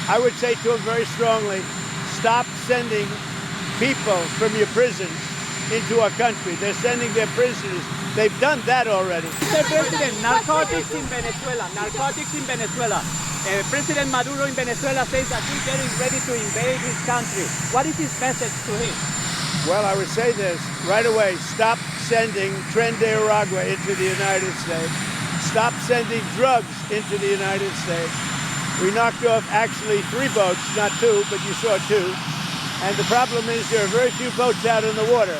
I would say to him very strongly, stop sending people from your prisons into our country. They're sending their prisoners. They've done that already. Mr. President, narcotics in Venezuela. Narcotics in Venezuela. President Maduro in Venezuela says that he's getting ready to invade his country. What is his message to him? Well, I would say this right away. Stop sending Tren de Aragua into the United States. Stop sending drugs into the United States. We knocked off actually 3 boats, not 2, but you saw 2. And the problem is there are very few boats out in the water.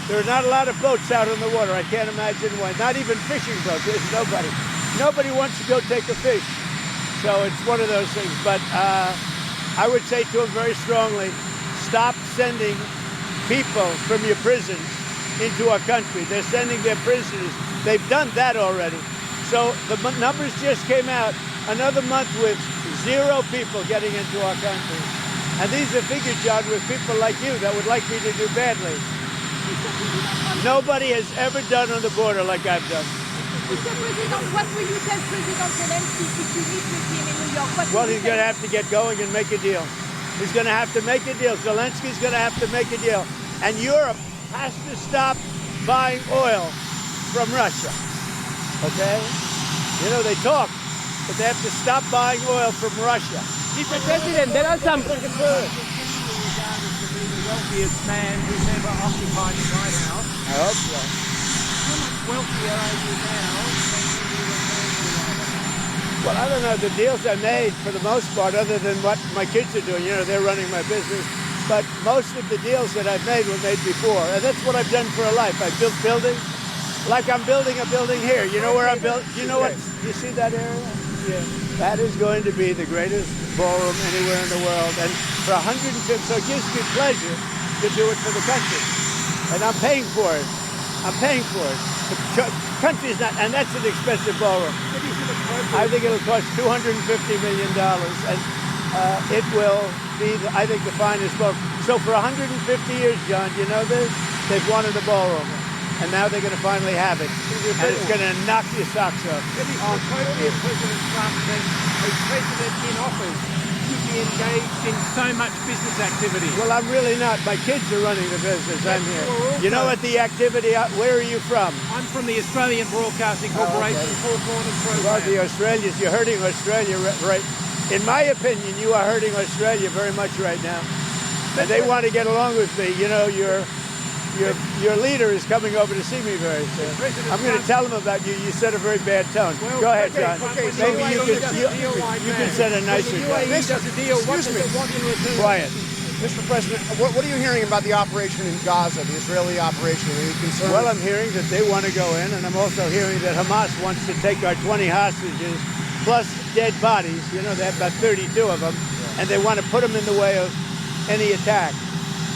There are not a lot of boats out in the water. I can't imagine why. Not even fishing boats. There's nobody. Nobody wants to go take a fish. So it's one of those things. But I would say to him very strongly, stop sending people from your prisons into our country. They're sending their prisoners. They've done that already. So the numbers just came out. Another month with 0 people getting into our country. And these are figures, John, with people like you that would like me to do badly. Nobody has ever done on the border like I've done. Mr. President, what will you tell President Zelensky if you meet with him in New York? Well, he's going to have to get going and make a deal. He's going to have to make a deal. Zelensky's going to have to make a deal. And Europe has to stop buying oil from Russia. Okay? You know, they talk, but they have to stop buying oil from Russia. Mr. President, there are some... The wealthiest man who's ever occupied the White House. I hope so. How much wealthier are you now than when you were president? Well, I don't know. The deals I made, for the most part, other than what my kids are doing, you know, they're running my business. But most of the deals that I've made were made before. And that's what I've done for a life. I've built buildings. Like I'm building a building here. You know where I'm built? You know what? You see that area? Yeah. That is going to be the greatest ballroom anywhere in the world. And for 150, so it gives me pleasure to do it for the country. And I'm paying for it. I'm paying for it. The country's not, and that's an expensive ballroom. I think it'll cost $250 million. And it will be, I think, the finest ballroom. So for 150 years, John, you know this? They've wanted a ballroom. And now they're going to finally have it. And it's going to knock your socks off. It is appropriate President Trump that a president in office should be engaged in so much business activity. Well, I'm really not. My kids are running the business. I'm here. You know what the activity, where are you from? I'm from the Australian Broadcasting Corporation, Four Corners program. Well, the Australians, you're hurting Australia, right? In my opinion, you are hurting Australia very much right now. And they want to get along with me. You know, your leader is coming over to see me very soon. I'm going to tell him about you. You set a very bad tone. Well, go ahead, okay, John. okay, Maybe you can set a nicer tone. He does a deal. What does it want in return? Quiet. Mr. President, what are you hearing about the operation in Gaza, the Israeli operation? Are you concerned? Well, I'm hearing that they want to go in, and I'm also hearing that Hamas wants to take our 20 hostages, plus dead bodies. You know, they have about 32 of them, and they want to put them in the way of any attack.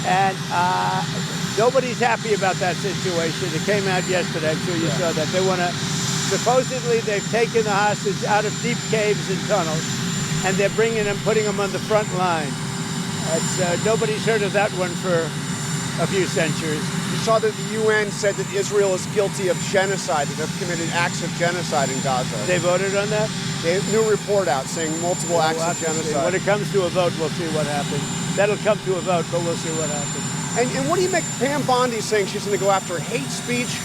And nobody's happy about that situation. It came out yesterday. I'm sure you saw that. They want to, supposedly they've taken the hostage out of deep caves and tunnels, and they're bringing them, putting them on the front line. Nobody's heard of that one for a few centuries. You saw that the UN said that Israel is guilty of genocide, that they've committed acts of genocide in Gaza. They voted on that? They have a new report out saying multiple acts of genocide. When it comes to a vote, we'll see what happens. That'll come to a vote, but we'll see what happens. And what do you make Pam Bondi saying she's going to go after hate speech?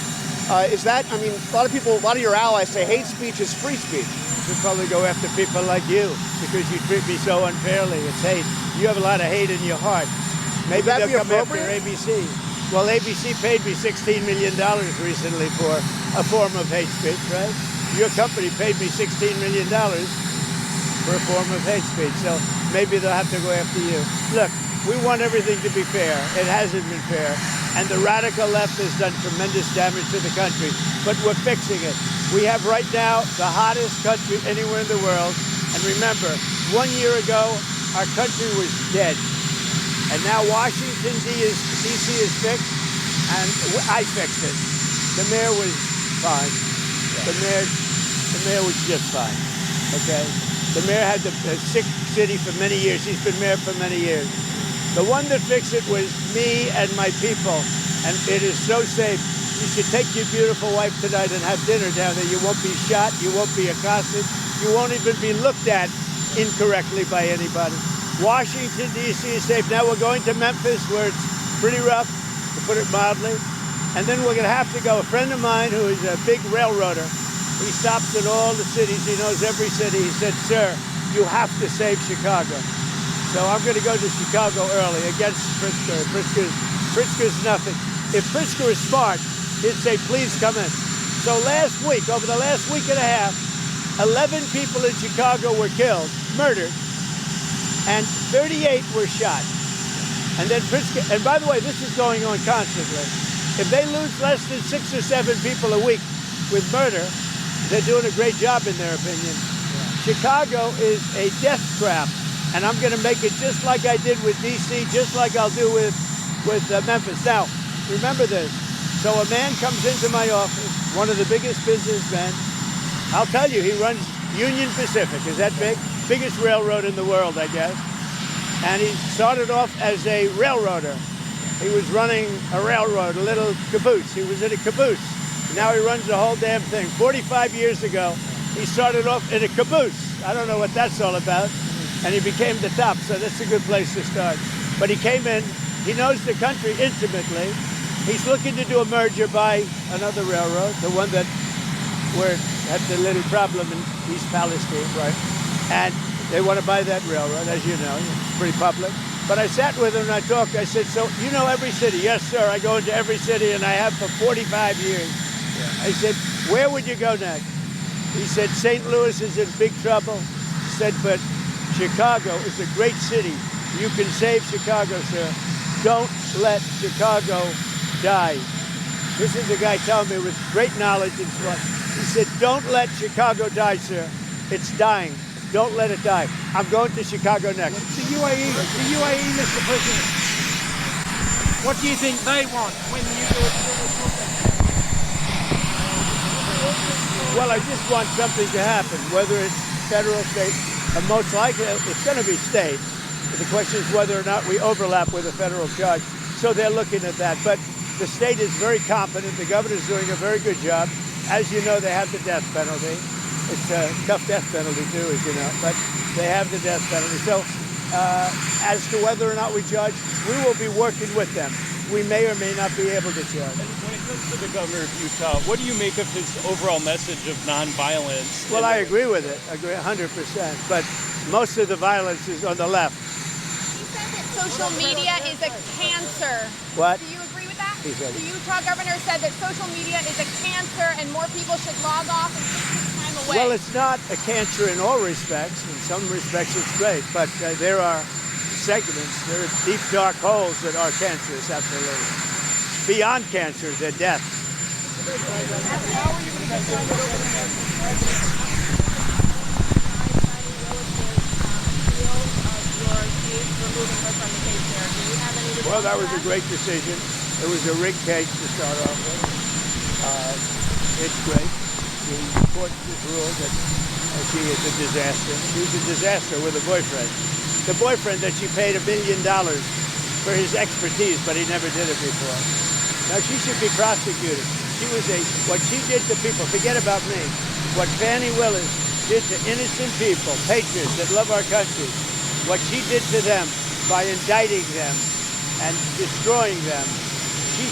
Is that, I mean, a lot of your allies say hate speech is free speech. Should probably go after people like you because you treat me so unfairly. It's hate. You have a lot of hate in your heart. Maybe they'll come after ABC. Well, ABC paid me $16 million recently for a form of hate speech, right? Your company paid me $16 million for a form of hate speech. So maybe they'll have to go after you. Look, we want everything to be fair. It hasn't been fair. And the radical left has done tremendous damage to the country. But we're fixing it. We have right now the hottest country anywhere in the world. And remember, 1 year ago, our country was dead. And now Washington, D.C. is fixed, and I fixed it. The mayor was fine. The mayor was just fine, okay? The mayor had a sick city for many years. He's been mayor for many years. The one that fixed it was me and my people, and it is so safe. You should take your beautiful wife tonight and have dinner down there. You won't be shot. You won't be accosted. You won't even be looked at incorrectly by anybody. Washington, D.C. is safe. Now we're going to Memphis, where it's pretty rough, to put it mildly. And then we're going to have to go. A friend of mine who is a big railroader, he stops in all the cities. He knows every city. He said, sir, you have to save Chicago. So I'm going to go to Chicago early against Pritzker. Pritzker's nothing. If Pritzker is smart, he'd say, please come in. So last week, over the last week and a half, 11 people in Chicago were killed, murdered, and 38 were shot. And then Pritzker, and by the way, this is going on constantly. If they lose less than 6 or 7 people a week with murder, they're doing a great job in their opinion. Chicago is a death trap, and I'm going to make it just like I did with D.C., just like I'll do with Memphis. Now, remember this. So a man comes into my office, one of the biggest businessmen. I'll tell you, he runs Union Pacific. Is that big? Biggest railroad in the world, I guess. And he started off as a railroader. He was running a railroad, a little caboose. He was in a caboose. Now he runs the whole damn thing. 45 years ago, he started off in a caboose. I don't know what that's all about. And he became the top, so that's a good place to start. But he came in, he knows the country intimately. He's looking to do a merger by another railroad, the one that where it had the little problem in East Palestine. Right. And they want to buy that railroad, as you know. It's pretty public. But I sat with him and I talked. I said, so you know every city? Yes, sir. I go into every city, and I have for 45 years. Yeah. I said, where would you go next? He said, St. Louis is in big trouble. He said, but Chicago is a great city. You can save Chicago, sir. Don't let Chicago die. This is the guy telling me with great knowledge and so on. He said, don't let Chicago die, sir. It's dying. Don't let it die. I'm going to Chicago next. The UAE, Mr. President. What do you think they want when you do it? Well, I just want something to happen, whether it's federal, state, and most likely it's going to be state. But the question is whether or not we overlap with a federal judge. So they're looking at that. But the state is very competent. The governor's doing a very good job. As you know, they have the death penalty. It's a tough death penalty, too, as you know. But they have the death penalty. So as to whether or not we judge, we will be working with them. We may or may not be able to judge. When it comes to the governor of Utah, what do you make of his overall message of nonviolence? Well, I agree with it. I agree 100%. But most of the violence is on the left. He said that social media is a cancer. What? Do you agree with that? He said The Utah governor said that social media is a cancer and more people should log off and take this time away. Well, it's not a cancer in all respects. In some respects, it's great. But there are segments, there are deep, dark holes that are cancerous, absolutely. Beyond cancer, they're death. Well, that was a great decision. It was a rigged case to start off with. It's great. The court just ruled that she is a disaster. She's a disaster with a boyfriend. The boyfriend that she paid $1 million for his expertise, but he never did it before. Now, she should be prosecuted. She was what she did to people, forget about me. What Fannie Willis did to innocent people, patriots that love our country, what she did to them by indicting them and destroying them